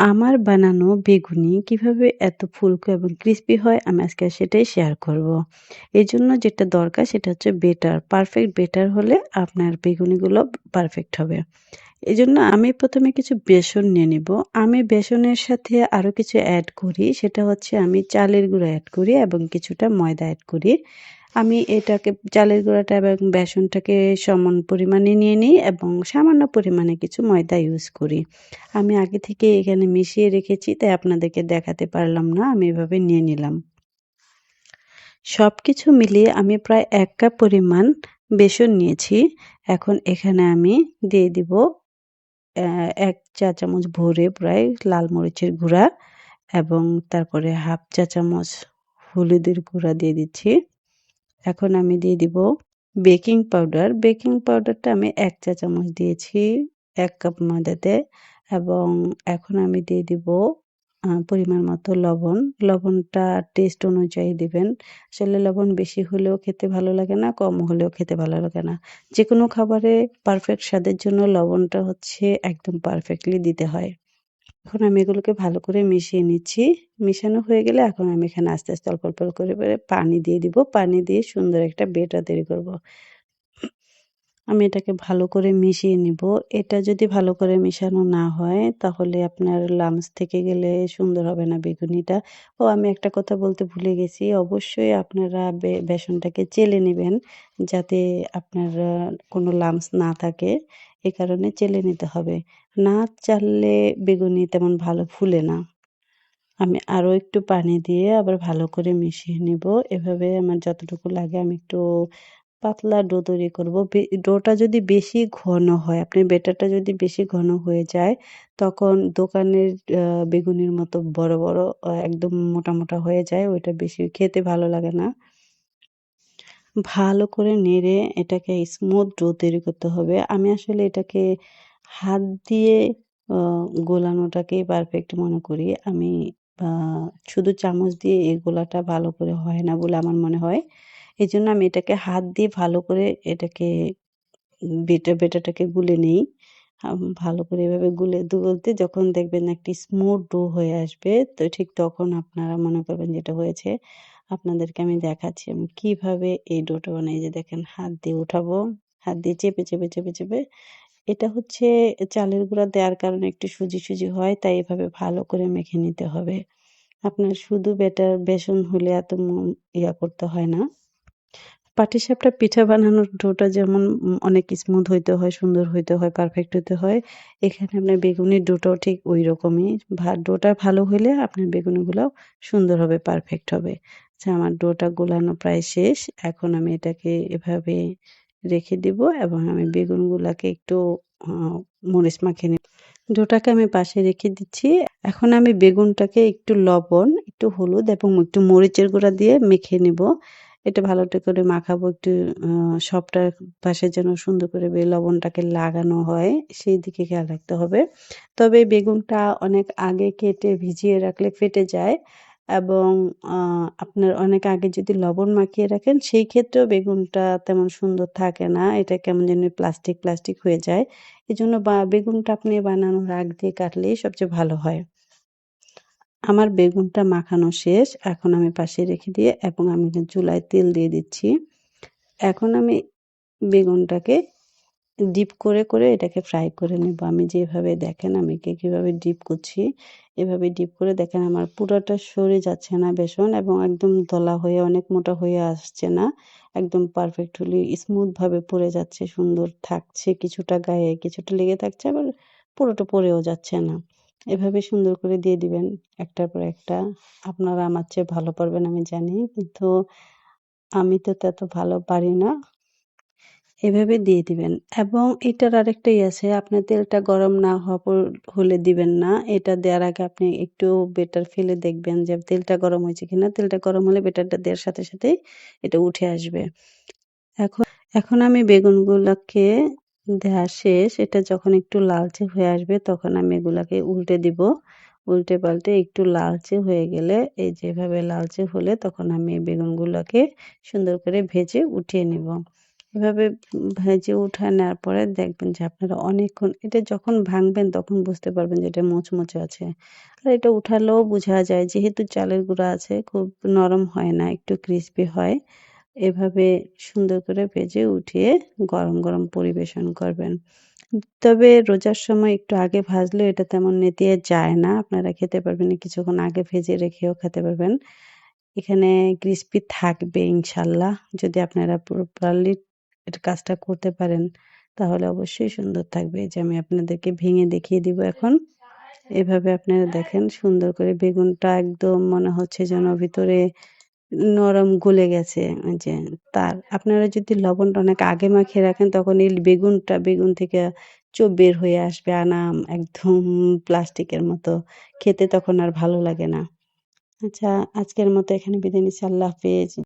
আমার বানানো বেগুনি কিভাবে এত ফুলকো এবং ক্রিস্পি হয় আমি আজকে সেটাই শেয়ার করব। এজন্য যেটা দরকার সেটা হচ্ছে বেটার। পারফেক্ট বেটার হলে আপনার বেগুনিগুলো পারফেক্ট হবে। এজন্য আমি ১ম এ কিছু বেসন নিয়ে নিব। আমি বেসনের সাথে আরো কিছু এড করি। সেটা হচ্ছে আমি চালের গুঁড়া এড করি এবং কিছুটা ময়দা এড করি। আমি এটাকে চালের গুঁড়াটা এবং বেসনটাকে সমান পরিমাণে নিয়ে নিই এবং সামান্য পরিমাণে কিছু ময়দা ইউজ করি। আমি আগে থেকে এখানে মিশিয়ে রেখেছি তাই আপনাদেরকে দেখাতে পারলাম না। আমি এভাবে নিয়ে নিলাম। সবকিছু মিলিয়ে আমি প্রায় ১ কাপ পরিমাণ বেসন নিয়েছি। এখন এখানে আমি দিয়ে দিব ১ চা চামচ ভরে প্রায় লাল মরিচের গুঁড়া এবং তারপরে ১/২ চা চামচ হলুদের গুঁড়া দিয়ে দিচ্ছি। এখন আমি দিয়ে দিব বেকিং পাউডার। বেকিং পাউডারটা আমি ১ চা চামচ দিয়েছি ১ কাপ ময়দাতে এবং এখন আমি দিয়ে দিব পরিমাণ মতো লবণ। লবণটা টেস্ট অনুযায়ী দিবেন। আসলে লবণ বেশি হলেও খেতে ভালো লাগে না, কম হলেও খেতে ভালো লাগে না। যেকোনো খাবারে পারফেক্ট স্বাদের জন্য লবণটা হচ্ছে একদম পারফেক্টলি দিতে হয়। এখন আমি এগুলোকে ভালো করে মিশিয়ে নিচ্ছি। মিশানো হয়ে গেলে এখন আমি এখানে আস্তে, আস্তে অল্প, অল্প করে পানি দিয়ে দিব। পানি দিয়ে সুন্দর একটা বেটার তৈরি করব। আমি এটাকে ভালো করে মিশিয়ে নিব। এটা যদি ভালো করে মিশানো না হয় তাহলে আপনার লামস থেকে গেলে সুন্দর হবে না বেগুনিটা। ও আমি একটা কথা বলতে ভুলে গেছি। অবশ্যই আপনারা বেসনটাকে চেলে নিবেন যাতে আপনার কোনো লামস না থাকে। এ কারণে চেলে নিতে হবে। না চাললে বেগুনি তেমন ভালো ফুলে না। আমি আরো একটু পানি দিয়ে আবার ভালো করে মিশিয়ে নিব। এভাবে আমার যতটুকু লাগে আমি একটু পাতলা ডো তৈরি করব। ডোটা যদি বেশি ঘন হয়, আপনার ব্যাটারটা যদি বেশি ঘন হয়ে যায়, তখন দোকানের আ বেগুনির মতো বড়, বড় একদম মোটা, মোটা হয়ে যায়। ওইটা বেশি খেতে ভালো লাগে না। ভালো করে নেড়ে এটাকে স্মুথ ডো তৈরি করতে হবে। আমি আসলে এটাকে হাত দিয়ে আ গোলানোটাকেই পারফেক্ট মনে করি। আমি আ শুধু চামচ দিয়ে এই গোলাটা ভালো করে হয় না বলে আমার মনে হয়। এজন্য আমি এটাকে হাত দিয়ে ভালো করে এটাকে বেটারটাকে গুলে নেই। ভালো করে এভাবে গুলতে যখন দেখবেন একটি স্মুথ ডো হয়ে আসবে, তো ঠিক তখন আপনারা মনে করবেন যে এটা হয়েছে। আপনাদেরকে আমি দেখাচ্ছি আমি কিভাবে এই ডোটা বানাই। এই যে দেখেন হাত দিয়ে উঠাবো, হাত দিয়ে চেপে, চেপে, চেপে, চেপে এটা হচ্ছে চালের গুঁড়া দেওয়ার কারণে একটু সুজি, সুজি হয় তাই এভাবে ভালো করে মেখে নিতে হবে। আপনার শুধু বেসন হলে এত ইয়া করতে হয় না। পাটিসাপটা পিঠা বানানোর ডোটা যেমন অনেক স্মুথ হইতে হয়, সুন্দর হইতে হয়, পারফেক্ট হইতে হয়। এখানে আপনার বেগুনির ডোটাও ঠিক ঐরকমই। ডোটা ভালো হইলে আপনার বেগুনিগুলাও সুন্দর হবে, পারফেক্ট হবে। আচ্ছা আমার ডোটা গোলানো প্রায় শেষ। এখন আমি এটাকে এভাবে রেখে দিব এবং আমি বেগুনগুলাকে একটু আ মরিচ মাখিয়ে নিব। ডোটাকে আমি পাশে রেখে দিচ্ছি। এখন আমি বেগুনটাকে একটু লবণ, একটু হলুদ এবং একটু মরিচের গুঁড়া দিয়ে মেখে নিব। এটা ভালোটা করে মাখাবো একটু আ সবটার পাশে যেন সুন্দর করে লবণটাকে লাগানো হয়, সেই দিকে খেয়াল রাখতে হবে। তবে বেগুনটা অনেক আগে কেটে ভিজিয়ে রাখলে ফেটে যায় এবং আ আপনার অনেক আগে যদি লবণ মাখিয়ে রাখেন, সেই ক্ষেত্রেও বেগুনটা তেমন সুন্দর থাকে না। এটা কেমন জানি প্লাস্টিক, প্লাস্টিক হয়ে যায়। এজন্য বেগুনটা আপনি বানানোর আগ দিয়ে কাটলেই সবচেয়ে ভালো হয়। আমার বেগুনটা মাখানো শেষ। এখন আমি পাশে রেখে দিয়ে এবং আমি চুলায় তেল দিয়ে দিচ্ছি। এখন আমি বেগুনটাকে ডিপ করে, করে এটাকে ফ্রাই করে নেব। আমি যেভাবে দেখেন আমি কিভাবে ডিপ করছি। এভাবে ডিপ করে দেখেন আমার পুরাটা সরে যাচ্ছে না বেসন এবং একদম দলা হয়ে অনেক মোটা হয়ে আসছে না। একদম পারফেক্টলি স্মুথ ভাবে পড়ে যাচ্ছে, সুন্দর থাকছে। কিছুটা গায়ে কিছুটা লেগে থাকছে আবার পুরোটা পড়েও যাচ্ছে না। এভাবে সুন্দর করে দিয়ে দিবেন একটার পর একটা। আপনারা আমার চেয়ে ভালো পারবেন আমি জানি। কিন্তু আমি তো তত ভালো পারি না। এভাবে দিয়ে দিবেন এবং এটার আরেকটা আছে আপনার তেলটা গরম না হওয়া হলে দিবেন না। এটা দেওয়ার আগে আপনি একটু বেটার ফেলে দেখবেন যে তেলটা গরম হয়েছে কিনা। তেলটা গরম হলে বেটারটা দেওয়ার সাথে সাথেই এটা উঠে আসবে। এখন এখন আমি বেগুনগুলাকে দেয়া শেষ। এটা যখন একটু লালচে হয়ে আসবে তখন আমি এগুলাকে উল্টে দিব। উল্টে পাল্টে একটু লালচে হয়ে গেলে এই যেভাবে লালচে হলে তখন আমি বেগুনগুলাকে সুন্দর করে ভেজে উঠিয়ে নিব। এভাবে ভেজে উঠায় নেওয়ার পরে দেখবেন যে আপনারা অনেকক্ষণ এটা যখন ভাঙবেন তখন বুঝতে পারবেন যে এটা মুচমুচে আছে। আর এটা উঠালেও বোঝা যায় যেহেতু চালের গুঁড়া আছে খুব নরম হয় না, একটু ক্রিসপি হয়। এভাবে সুন্দর করে ভেজে উঠিয়ে গরম, গরম পরিবেশন করবেন। তবে রোজার সময় একটু আগে ভাজলেও এটা তেমন নেতিয়ে যায় না। আপনারা খেতে পারবেন কিছুক্ষণ আগে ভেজে রেখেও খেতে পারবেন। এখানে ক্রিসপি থাকবে ইনশাআল্লাহ। যদি আপনারা প্রপারলি এর কাজটা করতে পারেন, তাহলে অবশ্যই সুন্দর থাকবে। এই যে আমি আপনাদেরকে ভেঙে দেখিয়ে দিব এখন। এভাবে আপনারা দেখেন সুন্দর করে বেগুনটা একদম মনে হচ্ছে যেন ভিতরে নরম গলে গেছে। ওই যে আপনারা যদি লবণটা অনেক আগে মাখিয়ে রাখেন তখন এই বেগুন থেকে বের হয়ে আসবে আনাম একদম প্লাস্টিকের মতো। খেতে তখন আর ভালো লাগে না। আচ্ছা, আজকের মতো এখানে বিদায় নিচ্ছি। আল্লাহ হাফেজ।